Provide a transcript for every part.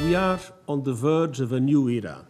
We are on the verge of a new era.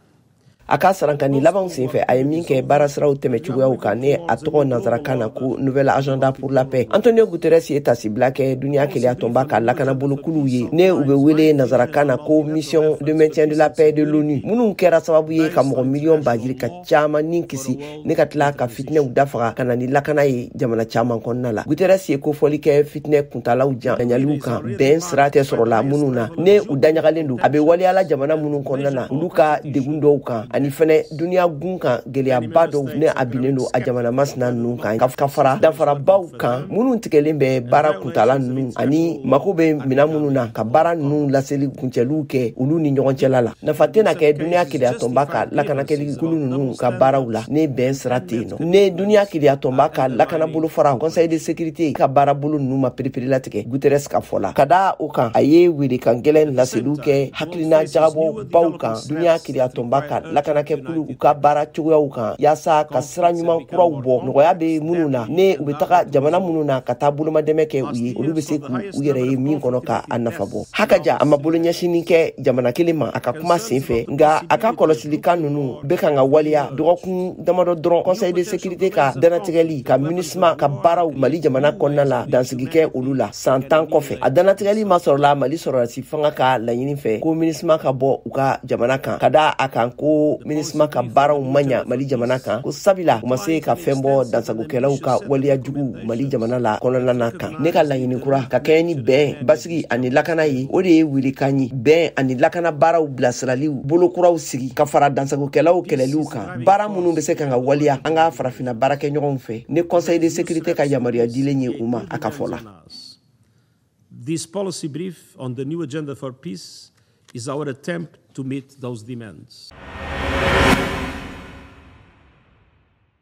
Aka sarankani laban senfɛ a ye min kɛ baarasiraw tɛmɛ cogoyaw kan ne a tɔgɔ nansarakan na ko Nouvel Agenda pour la Paix. Antonio Guterres ye tasibila kɛ duniya keleya tɔnba ka lakanabolo ye ne u bɛ wele nansarakan na ko Mission de maintien de la paix de l'ONU. Minnu kɛra sababu ye ka mɔgɔ miliyɔn bajiri ka caman ni kisi ne ka tila ka fitinɛw dafaga ka na ni lakana ye jamana caman kɔnɔna la. Guterres ye kofɔli kɛ fitinɛ kuntalaw ɲaliw kan bɛn sira tɛ sɔrɔla minnu na ne u daɲagalen don a bɛ waliyala jamana minnu kɔnɔna na olu ka degun dɔw kan ani fɛnɛ duniya gun kan gɛlɛyaba dɔw ne a binnen don a jamana masina ninnu kan ka fara danfarabaw kan minnu tigɛlen bɛ baara kuntala ninnu ani mako bɛ mina minnu na ka baara ninnu laseli kuncɛliw kɛ olu ni ɲɔgɔn cɛla la nafa tɛna kɛ duniya keleya tɔnba ka lakanakɛli kulu ninnu ka baaraw la ne bɛn sira tɛ yen nɔ ne duniya keleya tɔnba ka lakanabolo fara conseil de sécurité ka baarabolo ninnu ma perepere latigɛ Guterres ka fɔ la ka da o kan a ye wele kan gɛlɛn laseliw kɛ hakilina jagabɔbaw kan duniya keleya tɔnba ka lakanakɛ kulu u ka baara cogoyaw kan yaasa ka sira ɲuman kuraw bɔ nɔgɔya bɛ minnu na ne u bɛ taga jamana minnu na ka taa bolomadɛmɛ kɛ u ye olu bɛ se k'u yɛrɛ ye min kɔnɔ ka a nafa bɔ hakaja a ma bolo ɲɛsinin kɛ jamana kelen ma a ka kuma senfɛ nka a ka kɔlɔsilikan ninnu bɛ kan ka waliya dɔgɔkun damadɔ dɔrɔn conseil de sécurité ka danatigɛli ka MINUSMA ka baaraw Mali jamana kɔnɔna la dansigi kɛ olu la san 10 kɔfɛ a danatigɛli ma sɔrɔla Mali sɔrɔdasi fanga ka laɲini fɛ ko MINUSMA ka bɔ u ka jamana kan ka da a kan ko MINUSMA ka baaraw manya Mali jamana kan ko sabila u ma se ka fɛn bɔ dansagokɛlaw ka waliya jugu Mali jamana la kɔnɔna na kan ne ka laɲini kura ka kɛ ni bɛn basigi ani lakana ye o de ye wili kan ye bɛn ani lakana baaraw bilasiraliw bolokuraw sigi ka fara dansagokɛlaw kɛlɛliw kan baara minnu bɛ se kan ka waliya an ka farafina baara kɛ ɲɔgɔn fɛ ne conseil de sécurité ka yamaruya dilen ye u ma a ka fɔ la. This policy brief on the new agenda for peace is our attempt to meet those demands.